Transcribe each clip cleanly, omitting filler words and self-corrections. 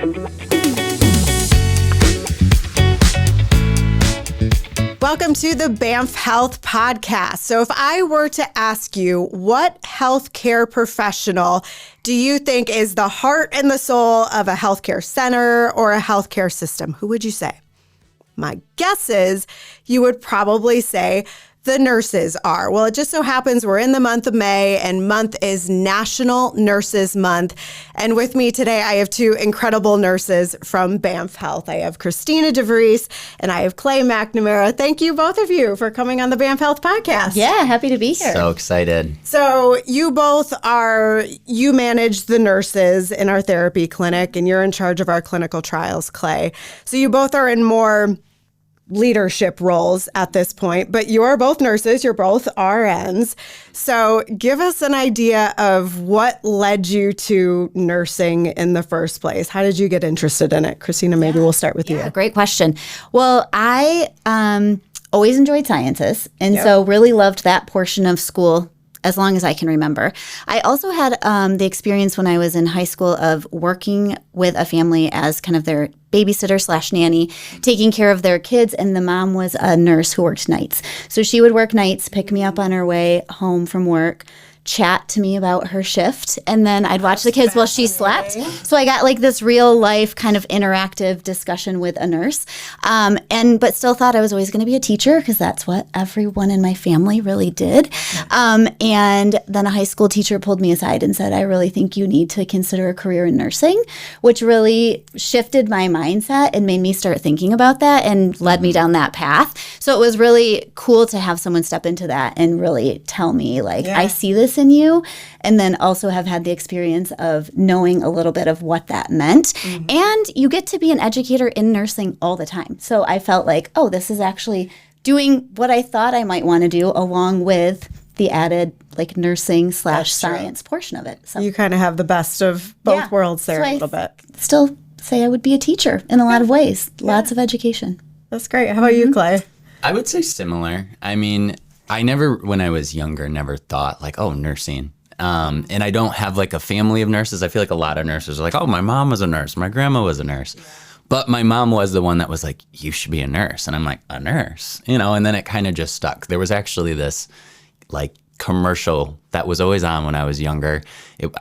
Welcome to the BAMF Health podcast. So if I were to ask you, what healthcare professional do you think is the heart and the soul of a healthcare center or a healthcare system? Who would you say? My guess is you would probably say the nurses are. Well, it just so happens we're in the month of May, and month is National Nurses Month. And with me today, I have two incredible nurses from BAMF Health. I have Christina DeVries and I have Clay McNamara. Thank you, both of you, for coming on the BAMF Health podcast. Yeah, happy to be here. So excited. So you both you manage the nurses in our therapy clinic, and you're in charge of our clinical trials, Clay. So you both are in more leadership roles at this point, but you are both nurses, you're both RNs. So give us an idea of what led you to nursing in the first place. How did you get interested in it? Christina, maybe we'll start with you. Great question. Well, I always enjoyed sciences, and so really loved that portion of school as long as I can remember. I also had the experience when I was in high school of working with a family as kind of their babysitter / nanny, taking care of their kids, and the mom was a nurse who worked nights. So she would work nights, pick me up on her way home from work, chat to me about her shift, and then I'd watch the kids while she slept. So I got like this real life kind of interactive discussion with a nurse, but still thought I was always going to be a teacher because that's what everyone in my family really did. And then a high school teacher pulled me aside and said, I really think you need to consider a career in nursing, which really shifted my mindset and made me start thinking about that and led me down that path. So it was really cool to have someone step into that and really tell me, like, I see this in you, and then also have had the experience of knowing a little bit of what that meant. And you get to be an educator in nursing all the time. So I felt like, oh, this is actually doing what I thought I might want to do, along with the added like nursing / science portion of it. So you kind of have the best of both worlds there, so a little bit. Still say I would be a teacher in a lot of ways. Lots of education. That's great. How about you, Clay? I would say similar. I mean, I never, when I was younger, never thought like, oh, nursing. And I don't have like a family of nurses. I feel like a lot of nurses are like, oh, my mom was a nurse. My grandma was a nurse. But my mom was the one that was like, you should be a nurse. And I'm like, a nurse? And then it kind of just stuck. There was actually this like commercial that was always on when I was younger.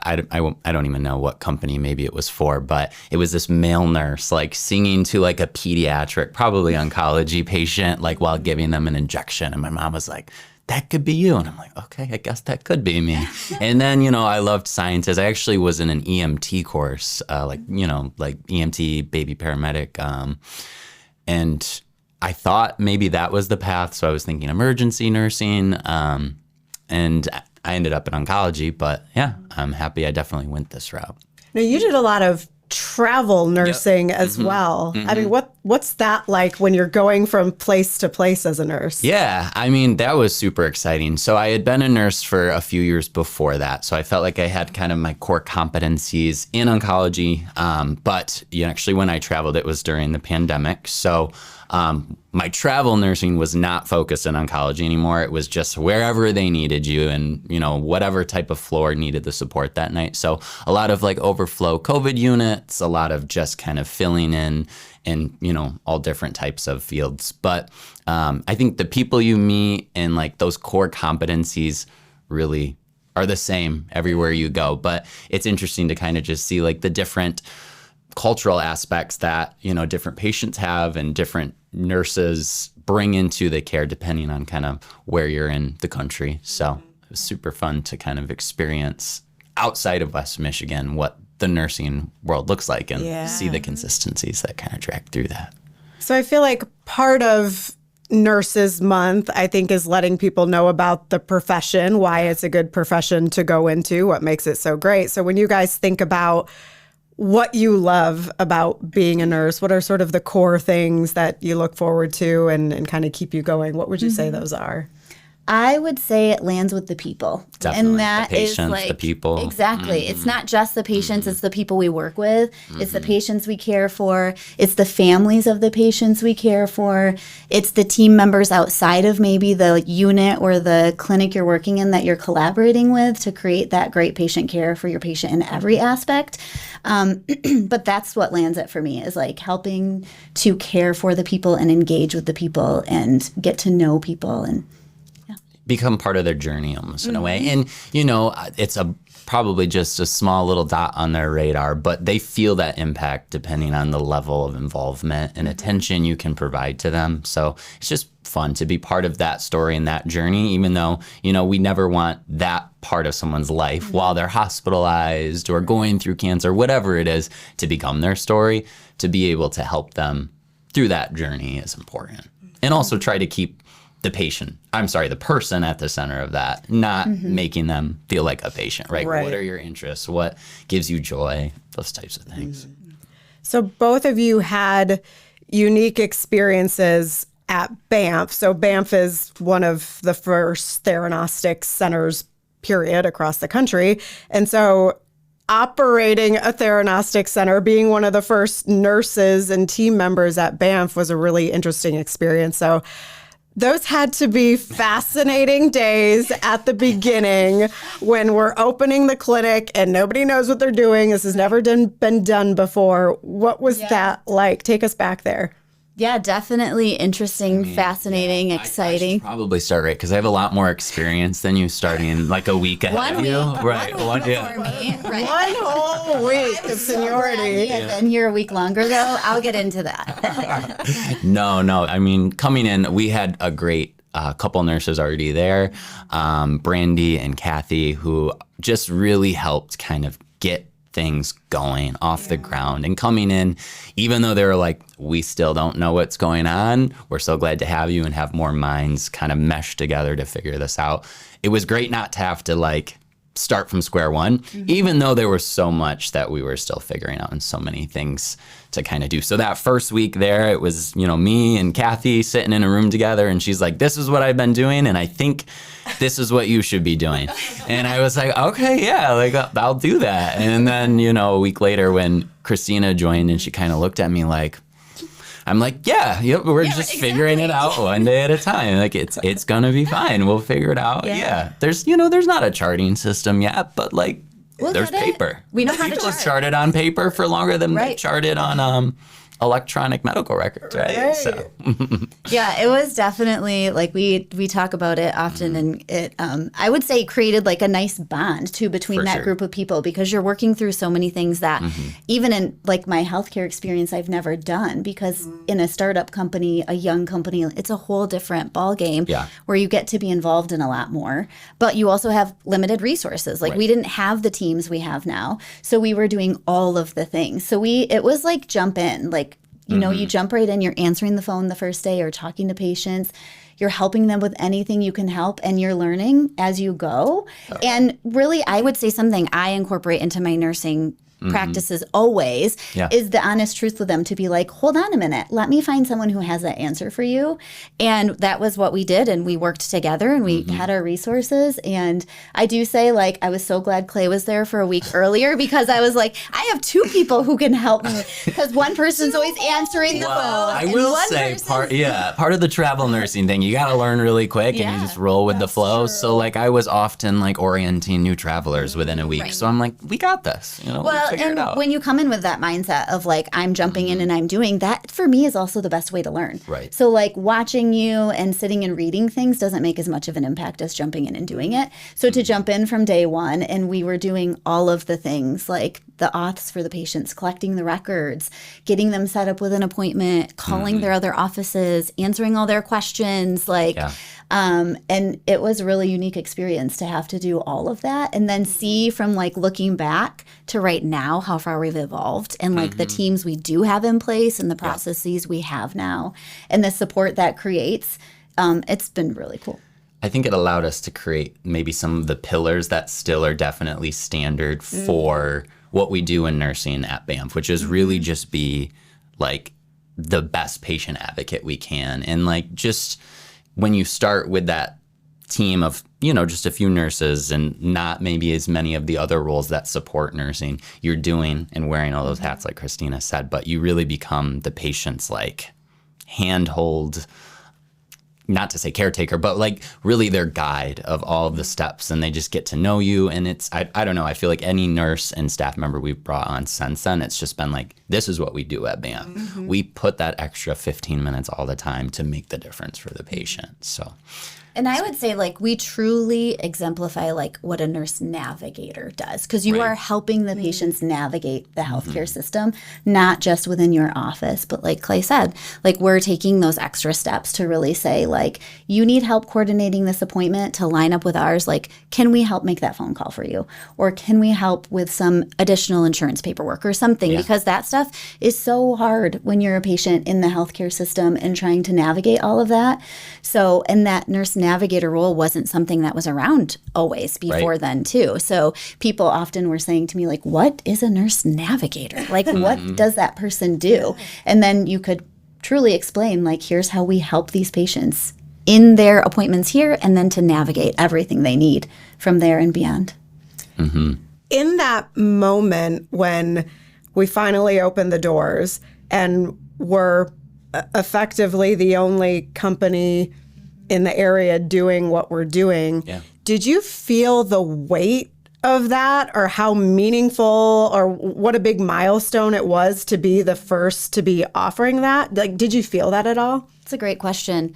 I don't even know what company maybe it was for, but it was this male nurse like singing to like a pediatric, probably oncology patient, like while giving them an injection. And my mom was like, that could be you. And I'm like, okay, I guess that could be me. And then, I loved sciences. I actually was in an EMT course, like EMT baby paramedic. And I thought maybe that was the path. So I was thinking emergency nursing. And I ended up in oncology, but yeah, I'm happy I definitely went this route. Now, you did a lot of travel nursing as well. I mean, what's that like when you're going from place to place as a nurse? Yeah, I mean, that was super exciting. So I had been a nurse for a few years before that. So I felt like I had kind of my core competencies in oncology. But actually, when I traveled, it was during the pandemic. So my travel nursing was not focused in oncology anymore. It was just wherever they needed you and, whatever type of floor needed the support that night. So a lot of like overflow COVID units, a lot of just kind of filling in all different types of fields. But I think the people you meet and like those core competencies really are the same everywhere you go. But it's interesting to kind of just see like the different cultural aspects that, different patients have and different nurses bring into the care depending on kind of where you're in the country. So it was super fun to kind of experience outside of West Michigan what the nursing world looks like and see the consistencies that kind of track through that. So I feel like part of Nurses Month, I think, is letting people know about the profession, why it's a good profession to go into, what makes it so great. So when you guys think about what you love about being a nurse, what are sort of the core things that you look forward to and kind of keep you going? What would you say those are? I would say it lands with the people. Definitely. And that the patients, is like, the people. Exactly. Mm-hmm. It's not just the patients, it's the people we work with. Mm-hmm. It's the patients we care for. It's the families of the patients we care for. It's the team members outside of maybe the unit or the clinic you're working in that you're collaborating with to create that great patient care for your patient in every aspect. But that's what lands it for me, is like helping to care for the people and engage with the people and get to know people and become part of their journey almost in a way. And, it's probably just a small little dot on their radar, but they feel that impact depending on the level of involvement and attention you can provide to them. So it's just fun to be part of that story and that journey, even though, we never want that part of someone's life while they're hospitalized or going through cancer, whatever it is, to become their story. To be able to help them through that journey is important. And also try to keep the person at the center of that, not making them feel like a patient, right? What are your interests? What gives you joy? Those types of things. So both of you had unique experiences at BAMF. So BAMF is one of the first Theranostics centers, period, across the country. And so operating a Theranostics center, being one of the first nurses and team members at BAMF was a really interesting experience. So those had to be fascinating days at the beginning when we're opening the clinic and nobody knows what they're doing. This has never been done before. What was that like? Take us back there. Yeah, definitely interesting, fascinating, exciting. I should probably start right because I have a lot more experience than you starting like a week ahead of you. Right. One whole week of seniority. I've been here a week longer though. I'll get into that. No. I mean, coming in, we had a great couple nurses already there, Brandy and Kathy, who just really helped kind of get things going off the ground and coming in, even though they were like, we still don't know what's going on. We're so glad to have you and have more minds kind of mesh together to figure this out. It was great not to have to like start from square one, even though there was so much that we were still figuring out and so many things to kind of do. So that first week there, it was, me and Kathy sitting in a room together and she's like, this is what I've been doing. And I think this is what you should be doing. And I was like, okay, yeah, like I'll do that. And then, a week later when Christina joined and she kind of looked at me like, I'm like, we're just figuring it out one day at a time. Like it's gonna be fine. We'll figure it out. Yeah. There's not a charting system yet, but like there's paper. We know how to chart. Charted on paper for longer than they charted on electronic medical records, right? So yeah, it was definitely like we talk about it often, and it I would say created like a nice bond too between that group of people, because you're working through so many things that even in like my healthcare experience I've never done, because in a startup company, a young company, it's a whole different ball game where you get to be involved in a lot more, but you also have limited resources. Like we didn't have the teams we have now, so we were doing all of the things. So it was like jump in, like you jump right in, you're answering the phone the first day or talking to patients, you're helping them with anything you can help, and you're learning as you go. And really, I would say something I incorporate into my nursing practices always is the honest truth with them, to be like, hold on a minute, let me find someone who has that answer for you. And that was what we did, and we worked together and we had our resources. And I do say, like, I was so glad Clay was there for a week earlier, because I was like, I have two people who can help me, because one person's always answering the phone. I will say part of the travel nursing thing, you got to learn really quick and you just roll with the flow. True. So like I was often like orienting new travelers within a week. So I'm like, we got this, And when you come in with that mindset of like, I'm jumping in and I'm doing that, for me is also the best way to learn. Right. So like watching you and sitting and reading things doesn't make as much of an impact as jumping in and doing it. So to jump in from day one, and we were doing all of the things like the auths for the patients, collecting the records, getting them set up with an appointment, calling their other offices, answering all their questions, and it was a really unique experience to have to do all of that, and then see from like looking back to right now how far we've evolved, and like the teams we do have in place and the processes we have now and the support that creates. It's been really cool. I think it allowed us to create maybe some of the pillars that still are definitely standard for what we do in nursing at BAMF, which is really just be like the best patient advocate we can. And like just when you start with that team of, just a few nurses and not maybe as many of the other roles that support nursing. You're doing and wearing all those hats, like Christina said, but you really become the patient's like handhold, not to say caretaker, but like really their guide of all of the steps, and they just get to know you. And it's, I don't know, I feel like any nurse and staff member we've brought on since then, it's just been like, this is what we do at BAMF. Mm-hmm. We put that extra 15 minutes all the time to make the difference for the patient. So. And I would say, like, we truly exemplify, like, what a nurse navigator does, because you are helping the patients navigate the healthcare system, not just within your office. But like Clay said, like, we're taking those extra steps to really say, like, you need help coordinating this appointment to line up with ours. Like, can we help make that phone call for you? Or can we help with some additional insurance paperwork or something? Yeah. Because that stuff is so hard when you're a patient in the healthcare system and trying to navigate all of that. So, and that nurse navigator role wasn't something that was around always before then too. So people often were saying to me, like, what is a nurse navigator? Like, what does that person do? And then you could truly explain, like, here's how we help these patients in their appointments here, and then to navigate everything they need from there and beyond. Mm-hmm. In that moment when we finally opened the doors and were effectively the only company in the area doing what we're doing, did you feel the weight of that, or how meaningful or what a big milestone it was to be the first to be offering that? Like, did you feel that at all? It's a great question.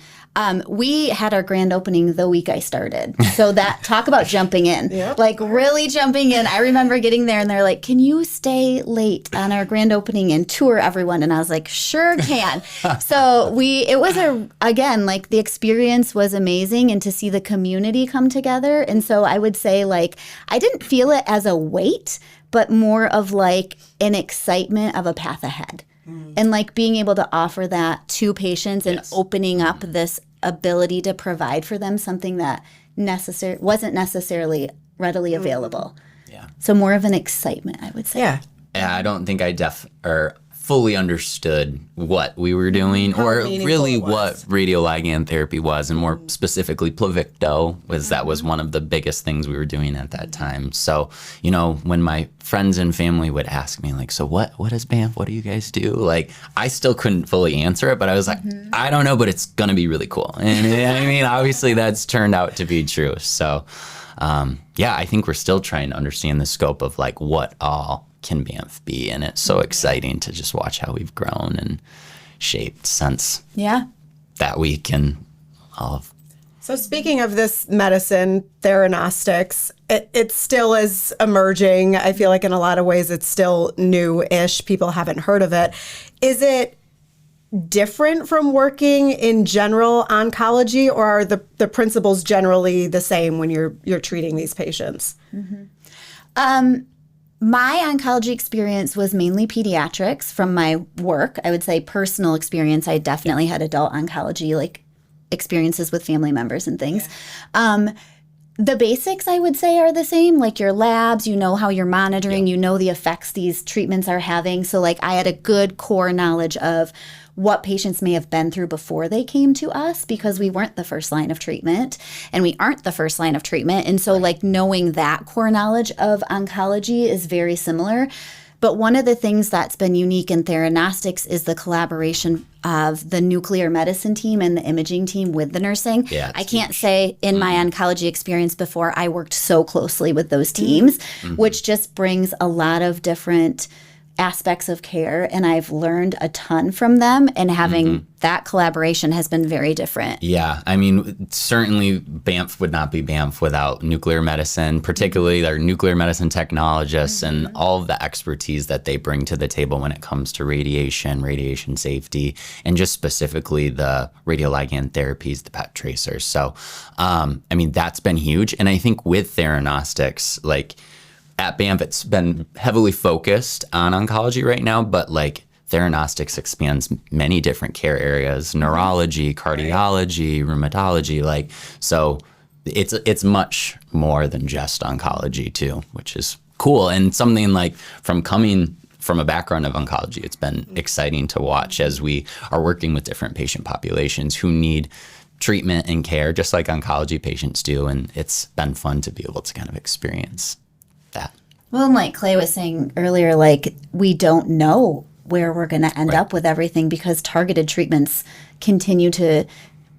We had our grand opening the week I started. So that, talk about jumping in, like really jumping in. I remember getting there and they're like, can you stay late on our grand opening and tour everyone? And I was like, sure can. So it was again, like, the experience was amazing, and to see the community come together. And so I would say, like, I didn't feel it as a weight, but more of like an excitement of a path ahead. And like being able to offer that to patients and opening up this ability to provide for them something that wasn't necessarily readily available. Yeah. So more of an excitement, I would say. Yeah, I don't think I fully understood what we were doing, or really what radioligand therapy was, and more specifically Pluvicto that was one of the biggest things we were doing at that time. So, when my friends and family would ask me, like, so what is BAMF? What do you guys do? Like, I still couldn't fully answer it, but I was like, I don't know, but it's going to be really cool. And I mean, obviously that's turned out to be true. So, I think we're still trying to understand the scope of, like, what all can BAMF be, and it's so exciting to just watch how we've grown and shaped since that week and all of. So speaking of this medicine, Theranostics, it still is emerging. I feel like in a lot of ways it's still new-ish. People haven't heard of it. Is it different from working in general oncology, or are the principles generally the same when you're treating these patients? My oncology experience was mainly pediatrics from my work. I would say personal experience, I definitely had adult oncology, like experiences with family members and things. The basics, I would say, are the same, like your labs, how you're monitoring, the effects these treatments are having. So like I had a good core knowledge of what patients may have been through before they came to us, because we weren't the first line of treatment and we aren't the first line of treatment. And so like knowing that core knowledge of oncology is very similar. But one of the things that's been unique in Theranostics is the collaboration of the nuclear medicine team and the imaging team with the nursing. Yeah, I can't say in my oncology experience before I worked so closely with those teams, which just brings a lot of different aspects of care, and I've learned a ton from them, and having that collaboration has been very different. Yeah, I mean, certainly BAMF would not be BAMF without nuclear medicine, particularly their nuclear medicine technologists and all of the expertise that they bring to the table when it comes to radiation safety, and just specifically the radioligand therapies, the PET tracers. So, I mean, that's been huge. And I think with Theranostics, like, at BAMF, it's been heavily focused on oncology right now, but like Theranostics expands many different care areas, neurology, cardiology, rheumatology, like, so it's much more than just oncology too, which is cool. And something like coming from a background of oncology, it's been exciting to watch as we are working with different patient populations who need treatment and care, just like oncology patients do. And it's been fun to be able to kind of experience that. Well, and like Clay was saying earlier, like we don't know where we're going to end up with everything because targeted treatments continue to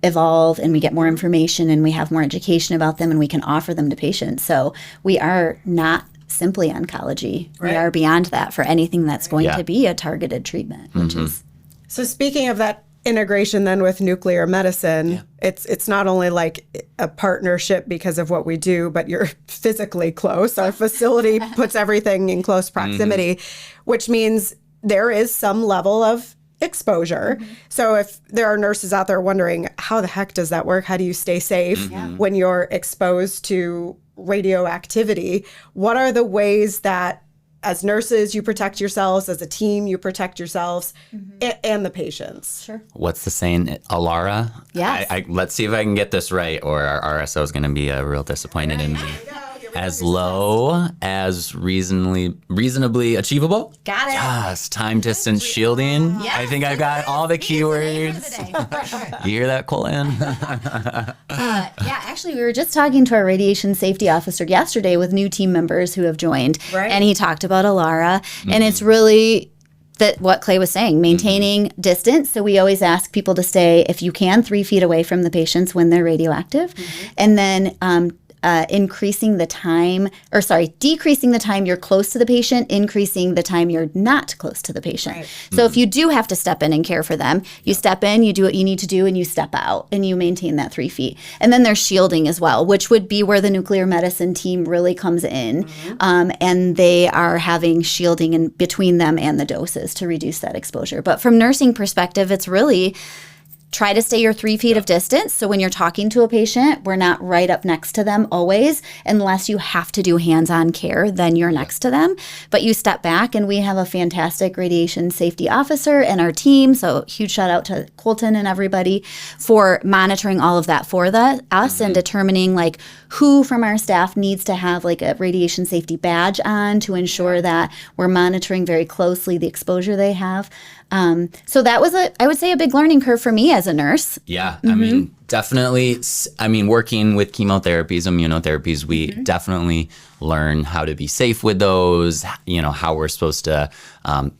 evolve and we get more information and we have more education about them and we can offer them to patients. So we are not simply oncology. We are beyond that for anything that's going to be a targeted treatment, which is. So speaking of that integration then with nuclear medicine, it's not only like a partnership because of what we do, but you're physically close. Our facility puts everything in close proximity, which means there is some level of exposure. So if there are nurses out there wondering, how the heck does that work? How do you stay safe when you're exposed to radioactivity? What are the ways that as nurses, you protect yourselves, as a team, you protect yourselves and the patients? Sure. What's the saying? Alara? Yes. Let's see if I can get this right, or our RSO is going to be real disappointed in me. As low as reasonably achievable. Got it. Yes, time distance shielding. Yes. I think I've got all the keywords. You hear that, Colin? Actually, we were just talking to our radiation safety officer yesterday with new team members who have joined. Right. And he talked about Alara. And it's really that what Clay was saying, maintaining distance. So we always ask people to stay, if you can, 3 feet away from the patients when they're radioactive. And then decreasing the time you're close to the patient, increasing the time you're not close to the patient. Right. So if you do have to step in and care for them, you step in, you do what you need to do, and you step out, and you maintain that 3 feet. And then there's shielding as well, which would be where the nuclear medicine team really comes in. And they are having shielding in between them and the doses to reduce that exposure. But from nursing perspective, it's really try to stay your 3 feet of distance. So when you're talking to a patient, we're not right up next to them always, unless you have to do hands-on care, then you're next to them. But you step back, and we have a fantastic radiation safety officer and our team. So huge shout out to Colton and everybody for monitoring all of that for us and determining like who from our staff needs to have like a radiation safety badge on to ensure that we're monitoring very closely the exposure they have. So that was I would say a big learning curve for me as a nurse. Yeah. I mean, definitely. I mean, working with chemotherapies, immunotherapies, we definitely learn how to be safe with those, how we're supposed to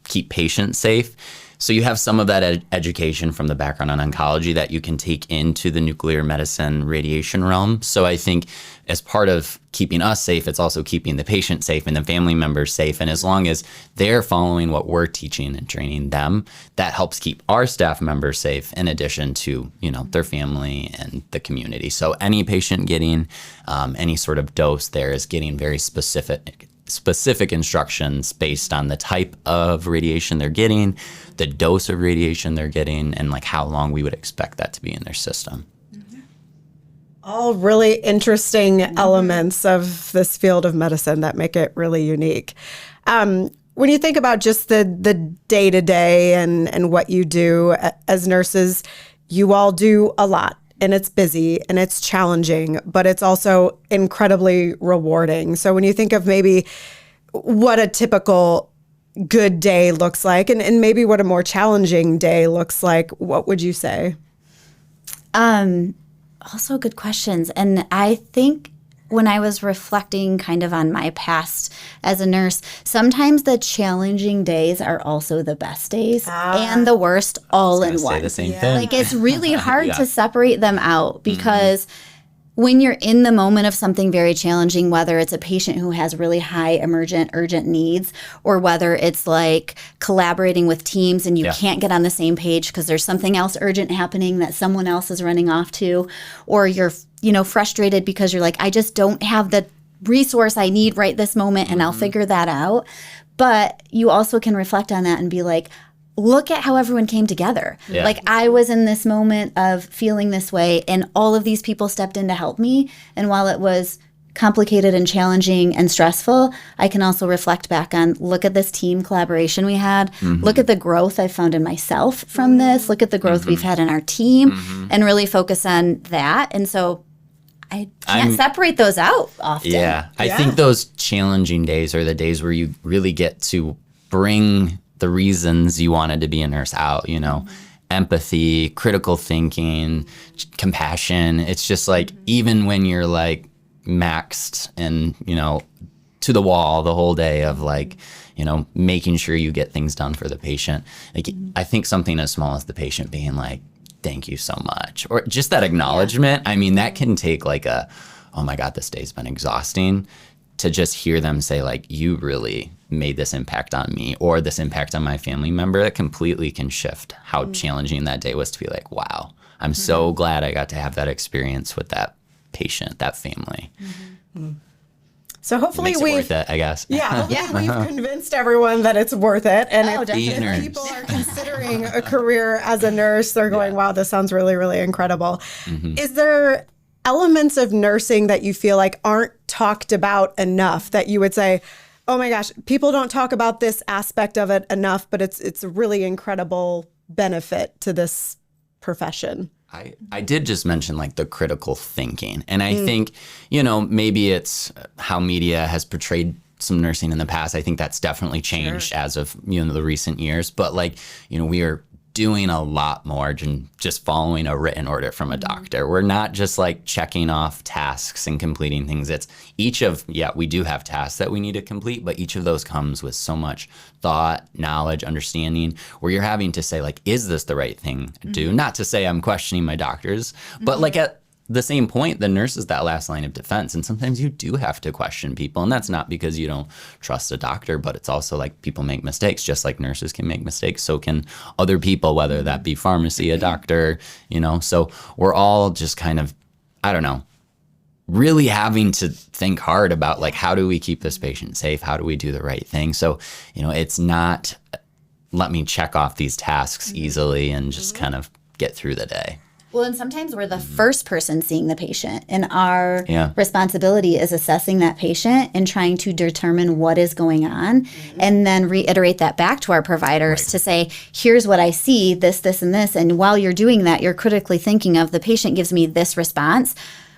keep patients safe. So you have some of that education from the background on oncology that you can take into the nuclear medicine radiation realm. So I think as part of keeping us safe, it's also keeping the patient safe and the family members safe. And as long as they're following what we're teaching and training them, that helps keep our staff members safe in addition to, their family and the community. So any patient getting any sort of dose there is getting very specific instructions based on the type of radiation they're getting, the dose of radiation they're getting, and like how long we would expect that to be in their system. All really interesting elements of this field of medicine that make it really unique. When you think about just the day-to-day and what you do as nurses, you all do a lot. And it's busy and it's challenging, but it's also incredibly rewarding. So when you think of maybe what a typical good day looks like and maybe what a more challenging day looks like, what would you say? Also good questions. And I think when I was reflecting kind of on my past as a nurse, sometimes the challenging days are also the best days and the worst all in one. Say the same thing. Like it's really hard to separate them out because when you're in the moment of something very challenging, whether it's a patient who has really high emergent, urgent needs, or whether it's like collaborating with teams and you can't get on the same page because there's something else urgent happening that someone else is running off to, or you're frustrated because you're like, I just don't have the resource I need right this moment and I'll figure that out. But you also can reflect on that and be like, look at how everyone came together. Yeah. Like I was in this moment of feeling this way and all of these people stepped in to help me. And while it was complicated and challenging and stressful, I can also reflect back on, look at this team collaboration we had. Look at the growth I found in myself from this. Look at the growth we've had in our team and really focus on that. And so I can't separate those out often. Yeah. I think those challenging days are the days where you really get to bring the reasons you wanted to be a nurse out, empathy, critical thinking, compassion. It's just like, even when you're like maxed and, to the wall the whole day of like, making sure you get things done for the patient. Like, I think something as small as the patient being like, thank you so much, or just that acknowledgement. I mean, that can take like oh my God, this day's been exhausting, to just hear them say like, you really made this impact on me or this impact on my family member. That completely can shift how challenging that day was, to be like, wow, I'm so glad I got to have that experience with that patient, that family. So hopefully we've worth it, I guess. Yeah, hopefully we've convinced everyone that it's worth it. And if people are considering a career as a nurse, they're going, wow, this sounds really, really incredible. Is there elements of nursing that you feel like aren't talked about enough, that you would say, oh my gosh, people don't talk about this aspect of it enough, but it's a really incredible benefit to this profession? I did just mention like the critical thinking. And I think, maybe it's how media has portrayed some nursing in the past. I think that's definitely changed as of, the recent years. But like, we are doing a lot more than just following a written order from a doctor. We're not just like checking off tasks and completing things. It's we do have tasks that we need to complete, but each of those comes with so much thought, knowledge, understanding, where you're having to say like, is this the right thing to do? Not to say I'm questioning my doctors, but like at the same point, the nurse is that last line of defense. And sometimes you do have to question people. And that's not because you don't trust a doctor, but it's also like people make mistakes. Just like nurses can make mistakes, so can other people, whether that be pharmacy, a doctor, So we're all just kind of, I don't know, really having to think hard about like, how do we keep this patient safe? How do we do the right thing? So, it's not let me check off these tasks easily and just kind of get through the day. Well, and sometimes we're the first person seeing the patient, and our responsibility is assessing that patient and trying to determine what is going on, and then reiterate that back to our providers to say, here's what I see, this, and this. And while you're doing that, you're critically thinking of, the patient gives me this response.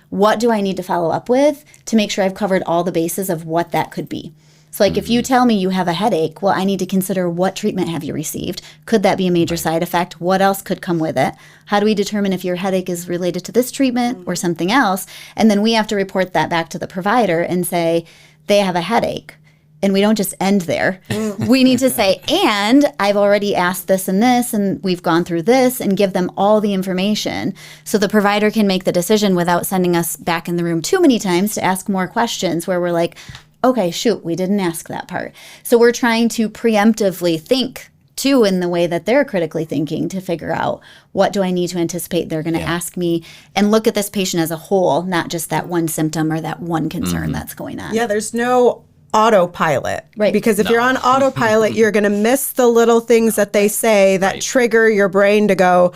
What do I need to follow up with to make sure I've covered all the bases of what that could be? So like if you tell me you have a headache, well, I need to consider, what treatment have you received? Could that be a major side effect? What else could come with it? How do we determine if your headache is related to this treatment or something else? And then we have to report that back to the provider and say, they have a headache. And we don't just end there. We need to say, and I've already asked this, and we've gone through this, and give them all the information so the provider can make the decision without sending us back in the room too many times to ask more questions where we're like, okay, shoot, we didn't ask that part. So we're trying to preemptively think, too, in the way that they're critically thinking, to figure out, what do I need to anticipate they're going to ask me, and look at this patient as a whole, not just that one symptom or that one concern that's going on. Yeah, there's no autopilot. Right. Because if you're on autopilot, you're going to miss the little things that they say that trigger your brain to go,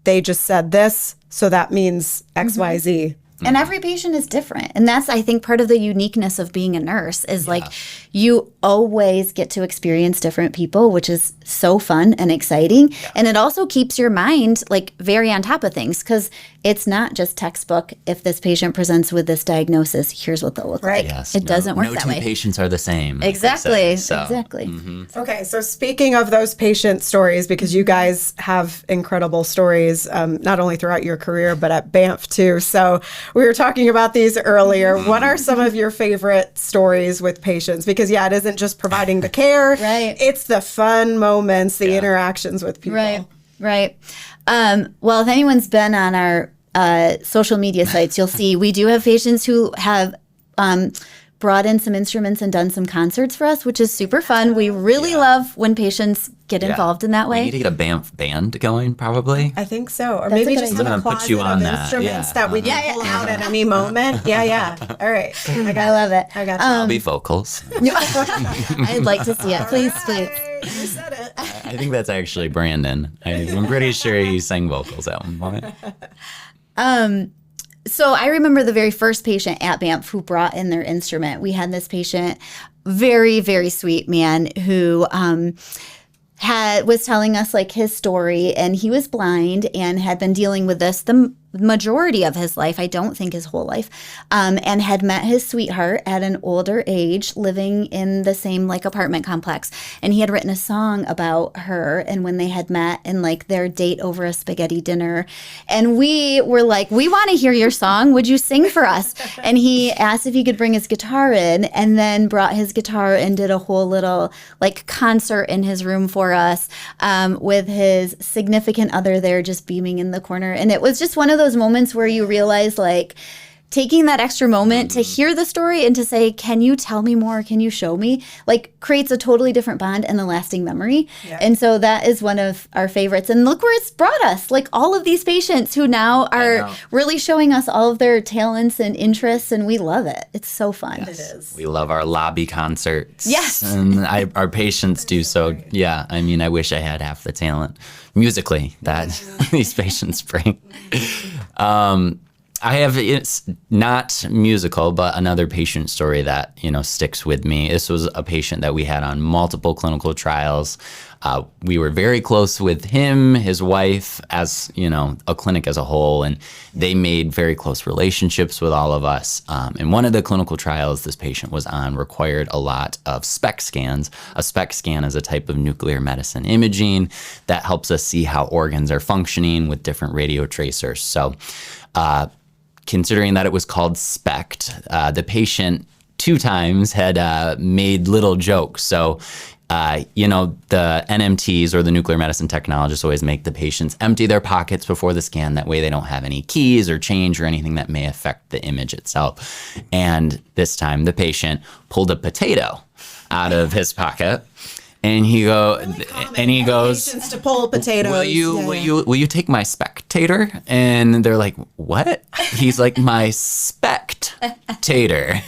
they just said this, so that means X, Y, Z. And every patient is different. And that's, I think, part of the uniqueness of being a nurse is like, you always get to experience different people, which is so fun and exciting. Yeah. And it also keeps your mind like very on top of things, because it's not just textbook. If this patient presents with this diagnosis, here's what they'll look like. Yes, it doesn't work that way. No two patients are the same. Exactly. Exactly. Okay, so speaking of those patient stories, because you guys have incredible stories, not only throughout your career, but at BAMF too. So we were talking about these earlier. What are some of your favorite stories with patients? Because it isn't just providing the care. Right. It's the fun moments, the interactions with people. Right. Well, if anyone's been on our social media sites, you'll see we do have patients who have brought in some instruments and done some concerts for us, which is super fun. We really love when patients get involved in that way. We need to get a BAMF band going, probably. I think so. Or maybe just have a closet of instruments that we can pull out at any moment. Yeah. All right. I love it. I got you. I'll be vocals. I'd like to see it. Please. You said it. I think that's actually Brandon. I'm pretty sure he sang vocals at one point. So I remember the very first patient at BAMF who brought in their instrument. We had this patient, very, very sweet man, who was telling us like his story, and he was blind and had been dealing with this majority of his life, I don't think his whole life, and had met his sweetheart at an older age living in the same like apartment complex. And he had written a song about her and when they had met and like their date over a spaghetti dinner. And we were like, we want to hear your song. Would you sing for us? And he asked if he could bring his guitar in, and then brought his guitar and did a whole little like concert in his room for us, with his significant other there just beaming in the corner. And it was just one of those moments where you realize like taking that extra moment to hear the story and to say, can you tell me more? Can you show me? Like creates a totally different bond and a lasting memory. Yeah. And so that is one of our favorites. And look where it's brought us. Like all of these patients who now are really showing us all of their talents and interests, and we love it. It's so fun. Yes. It is. We love our lobby concerts. Yes. And our patients do so. Yeah. I mean, I wish I had half the talent musically that these patients bring. It's not musical, but another patient story that, sticks with me. This was a patient that we had on multiple clinical trials. We were very close with him, his wife, as, a clinic as a whole, and they made very close relationships with all of us. And one of the clinical trials this patient was on required a lot of SPECT scans. A SPECT scan is a type of nuclear medicine imaging that helps us see how organs are functioning with different radio tracers. So, considering that it was called SPECT, the patient 2 times had made little jokes. So, the NMTs or the nuclear medicine technologists always make the patients empty their pockets before the scan. That way they don't have any keys or change or anything that may affect the image itself. And this time the patient pulled a potato out of his pocket. And he goes, to pull potatoes. Will you take my spectator? And they're like, what? He's like, my spectator.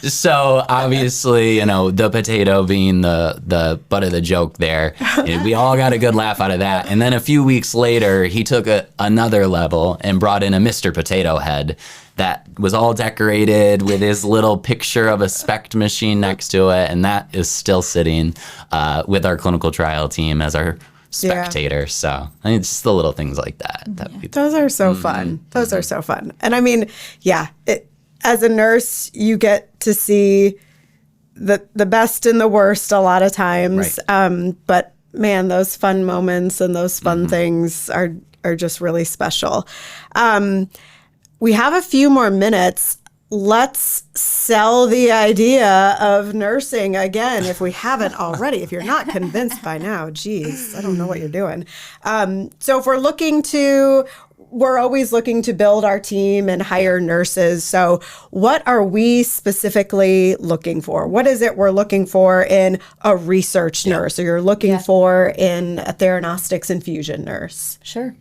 So obviously, the potato being the butt of the joke there. We all got a good laugh out of that. And then a few weeks later, he took another level and brought in a Mr. Potato Head that was all decorated with his little picture of a SPECT machine next to it. And that is still sitting with our clinical trial team as our spectator. Yeah. So it's just the little things like that. Those are so fun. Those are so fun. And I mean, as a nurse, you get to see the best and the worst a lot of times. Right. But man, those fun moments and those fun things are just really special. We have a few more minutes. Let's sell the idea of nursing again, if we haven't already. If you're not convinced by now, geez, I don't know what you're doing. So if we're always looking to build our team and hire nurses. So what are we specifically looking for? What is it we're looking for in a research nurse, or you're looking for in a Theranostics infusion nurse? Sure.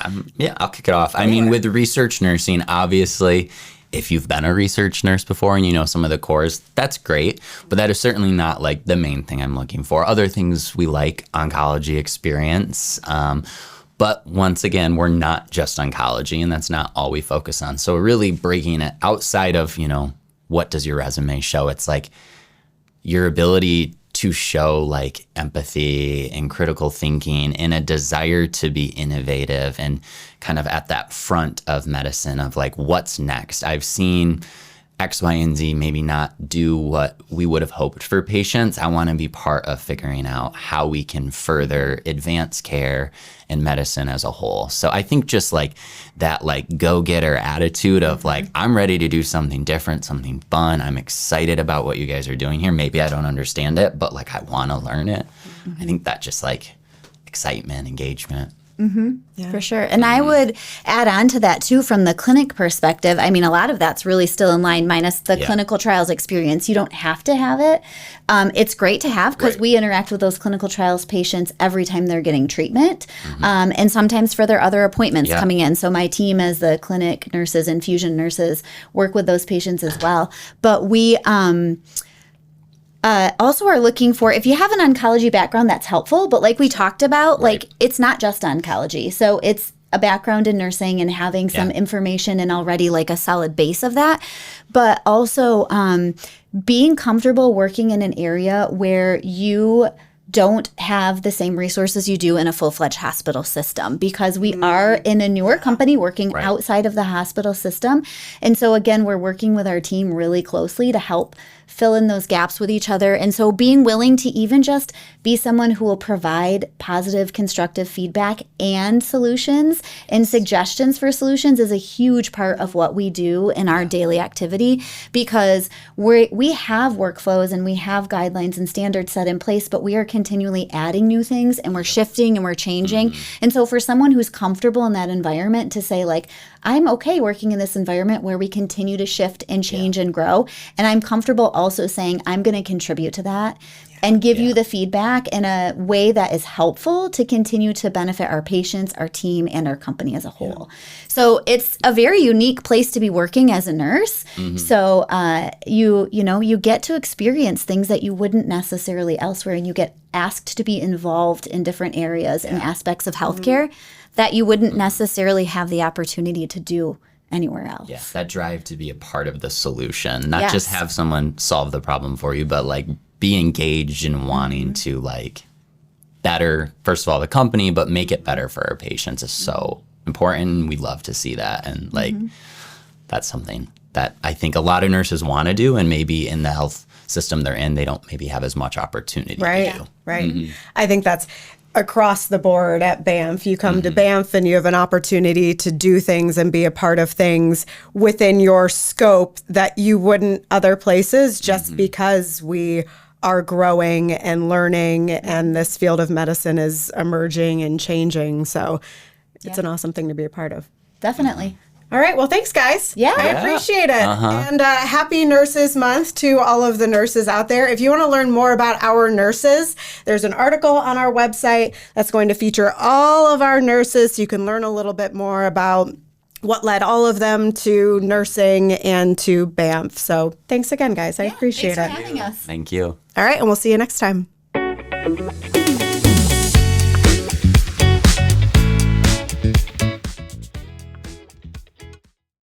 I'll kick it off. I mean, with research nursing, obviously, if you've been a research nurse before and you know some of the cores, that's great. But that is certainly not like the main thing I'm looking for. Other things we like, oncology experience. But once again, we're not just oncology, and that's not all we focus on. So really breaking it outside of, what does your resume show? It's like your ability to show like empathy and critical thinking and a desire to be innovative and kind of at that front of medicine of like, what's next? I've seen X, Y, and Z maybe not do what we would have hoped for patients. I want to be part of figuring out how we can further advance care and medicine as a whole. So I think just like that like go-getter attitude of like, I'm ready to do something different, something fun. I'm excited about what you guys are doing here. Maybe I don't understand it, but like I want to learn it. I think that just like excitement, engagement. For sure. And I would add on to that too from the clinic perspective. I mean, a lot of that's really still in line minus the clinical trials experience. You don't have to have it. It's great to have because we interact with those clinical trials patients every time they're getting treatment and sometimes for their other appointments coming in. So my team as the clinic nurses, infusion nurses work with those patients as well. But we also are looking for, if you have an oncology background, that's helpful. But like we talked about, like it's not just oncology. So it's a background in nursing and having some information and already like a solid base of that. But also being comfortable working in an area where you don't have the same resources you do in a full-fledged hospital system, because we are in a newer company working outside of the hospital system. And so again, we're working with our team really closely to help fill in those gaps with each other. And so being willing to even just be someone who will provide positive, constructive feedback and solutions and suggestions for solutions is a huge part of what we do in our daily activity, because we have workflows and we have guidelines and standards set in place, but we are continually adding new things and we're shifting and we're changing. And so for someone who's comfortable in that environment to say, like, I'm okay working in this environment where we continue to shift and change and grow. And I'm comfortable also saying, I'm going to contribute to that and give you the feedback in a way that is helpful to continue to benefit our patients, our team, and our company as a whole. So it's a very unique place to be working as a nurse. So you get to experience things that you wouldn't necessarily elsewhere, and you get asked to be involved in different areas and aspects of healthcare that you wouldn't necessarily have the opportunity to do anywhere else. Yeah, that drive to be a part of the solution, not just have someone solve the problem for you, but like be engaged in wanting to like better, first of all, the company, but make it better for our patients is so important. We love to see that. And like, that's something that I think a lot of nurses want to do, and maybe in the health system they're in, they don't maybe have as much opportunity to do. Right. I think that's across the board at BAMF. You come to BAMF and you have an opportunity to do things and be a part of things within your scope that you wouldn't other places, just because we are growing and learning and this field of medicine is emerging and changing. So it's an awesome thing to be a part of. Definitely. All right. Well, thanks, guys. Yeah. I appreciate it. And happy Nurses Month to all of the nurses out there. If you want to learn more about our nurses, there's an article on our website that's going to feature all of our nurses, so you can learn a little bit more about what led all of them to nursing and to BAMF. So thanks again, guys. I appreciate it. Thanks for having us. Thank you. All right. And we'll see you next time.